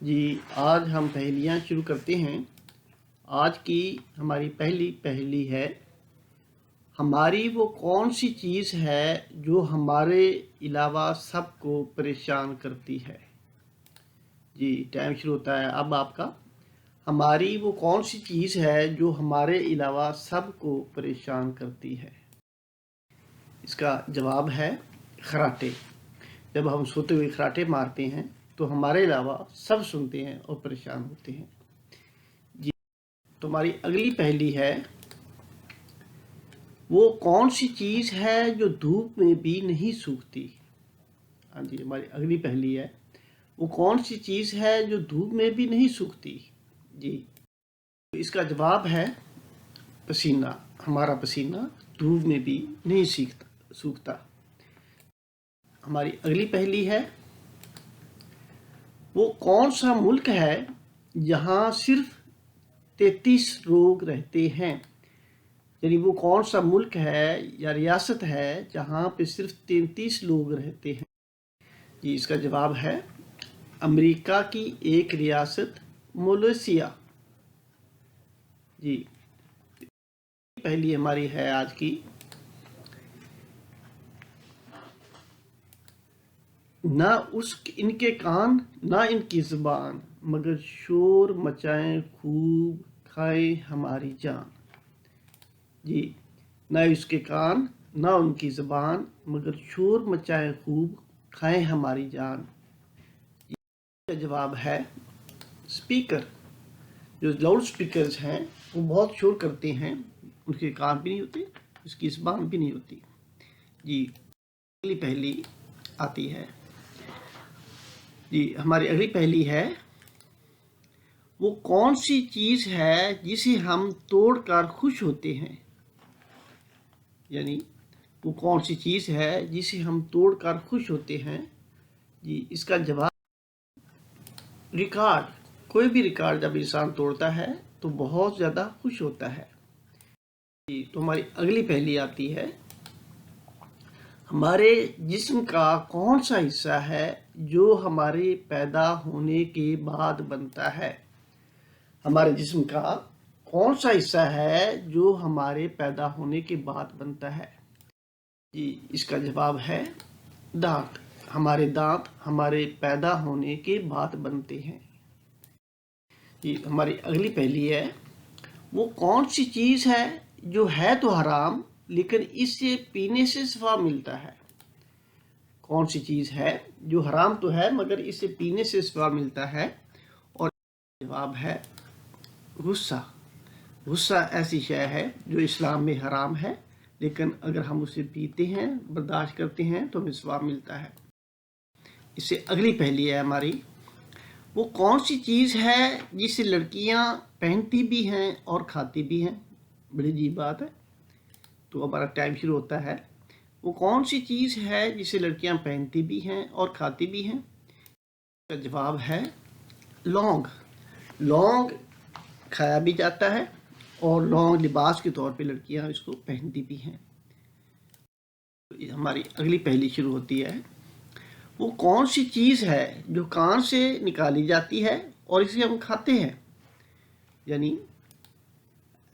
جی آج ہم پہیلیاں شروع کرتے ہیں۔ آج کی ہماری پہلی پہیلی ہے، ہماری وہ کون سی چیز ہے جو ہمارے علاوہ سب کو پریشان کرتی ہے۔ جی ٹائم شروع ہوتا ہے اب آپ کا۔ ہماری وہ کون سی چیز ہے جو ہمارے علاوہ سب کو پریشان کرتی ہے۔ اس کا جواب ہے خراٹے۔ جب ہم سوتے ہوئے خراٹے مارتے ہیں تو ہمارے علاوہ سب سنتے ہیں اور پریشان ہوتے ہیں۔ جی تمہاری اگلی پہیلی ہے، وہ کون سی چیز ہے جو دھوپ میں بھی نہیں سوکھتی۔ ہاں جی ہماری اگلی پہیلی ہے، وہ کون سی چیز ہے جو دھوپ میں بھی نہیں سوکھتی۔ جی اس کا جواب ہے پسینہ۔ ہمارا پسینہ دھوپ میں بھی نہیں سوکھتا۔ ہماری اگلی پہیلی ہے، وہ کون سا ملک ہے جہاں صرف 33 لوگ رہتے ہیں۔ یعنی وہ کون سا ملک ہے یا ریاست ہے جہاں پہ صرف 33 لوگ رہتے ہیں۔ جی اس کا جواب ہے امریکہ کی ایک ریاست ملیشیا۔ جی پہلی ہماری ہے آج کی، نہ ان کے کان نہ ان کی زبان، مگر شور مچائیں خوب کھائیں ہماری جان۔ جی نہ اس کے کان نہ ان کی زبان، مگر شور مچائیں خوب کھائیں ہماری جان۔ اس کا جواب ہے سپیکر۔ جو لاؤڈ سپیکرز ہیں وہ بہت شور کرتے ہیں، ان کے کان بھی نہیں ہوتے، اس کی زبان بھی نہیں ہوتی۔ جی اگلی پہلی آتی ہے، جی ہماری اگلی پہلی ہے، وہ کون سی چیز ہے جسے ہم توڑ کر خوش ہوتے ہیں۔ یعنی وہ کون سی چیز ہے جسے ہم توڑ کر خوش ہوتے ہیں۔ جی اس کا جواب ریکارڈ۔ کوئی بھی ریکارڈ جب انسان توڑتا ہے تو بہت زیادہ خوش ہوتا ہے۔ جی تو ہماری اگلی پہیلی آتی ہے، ہمارے جسم کا کون سا حصہ ہے جو ہمارے پیدا ہونے کے بعد بنتا ہے۔ ہمارے جسم کا کون سا حصہ ہے جو ہمارے پیدا ہونے کے بعد بنتا ہے۔ جی اس کا جواب ہے دانت۔ ہمارے دانت ہمارے پیدا ہونے کے بعد بنتے ہیں۔ جی ہماری اگلی پہیلی ہے، وہ کون سی چیز ہے جو ہے تو حرام لیکن اس سے پینے سے شفا ملتا ہے۔ کون سی چیز ہے جو حرام تو ہے مگر اس سے پینے سے شفا ملتا ہے، اور جواب ہے غصہ۔ غصہ ایسی شے ہے جو اسلام میں حرام ہے، لیکن اگر ہم اسے پیتے ہیں، برداشت کرتے ہیں تو ہمیں شفا ملتا ہے۔ اس سے اگلی پہیلی ہے ہماری، وہ کون سی چیز ہے جسے لڑکیاں پہنتی بھی ہیں اور کھاتی بھی ہیں۔ بڑی عجیب بات ہے۔ تو ہمارا ٹائم شروع ہوتا ہے، وہ کون سی چیز ہے جسے لڑکیاں پہنتی بھی ہیں اور کھاتی بھی ہیں۔ اس کا جواب ہے لونگ۔ لونگ کھایا بھی جاتا ہے اور لونگ لباس کے طور پہ لڑکیاں اس کو پہنتی بھی ہیں۔ ہماری اگلی پہیلی شروع ہوتی ہے، وہ کون سی چیز ہے جو کان سے نکالی جاتی ہے اور اسے ہم کھاتے ہیں۔ یعنی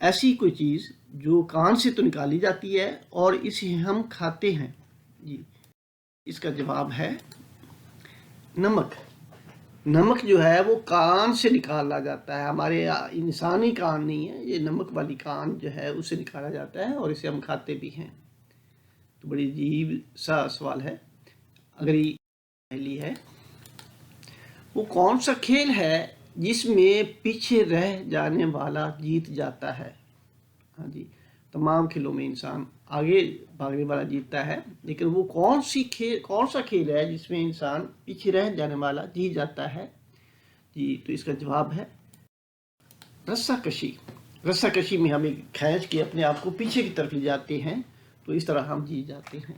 ایسی کوئی چیز جو کان سے تو نکالی جاتی ہے اور اسے ہم کھاتے ہیں۔ جی اس کا جواب ہے نمک۔ نمک جو ہے وہ کان سے نکالا جاتا ہے، ہمارے انسانی کان نہیں ہے، یہ نمک والی کان جو ہے اسے نکالا جاتا ہے اور اسے ہم کھاتے بھی ہیں۔ تو بڑی عجیب سا سوال ہے۔ اگلی پہلی ہے، وہ کون سا کھیل ہے جس میں پیچھے رہ جانے والا جیت جاتا ہے۔ ہاں جی تمام کھیلوں میں انسان آگے بھاگنے والا جیتتا ہے، لیکن وہ کون سا کھیل ہے جس میں انسان پیچھے رہ جانے والا جیت جاتا ہے۔ جی تو اس کا جواب ہے رسہ کشی۔ رسہ کشی میں ہم ایک کھینچ کے اپنے آپ کو پیچھے کی طرف لے جاتے ہیں تو اس طرح ہم جیت جاتے ہیں۔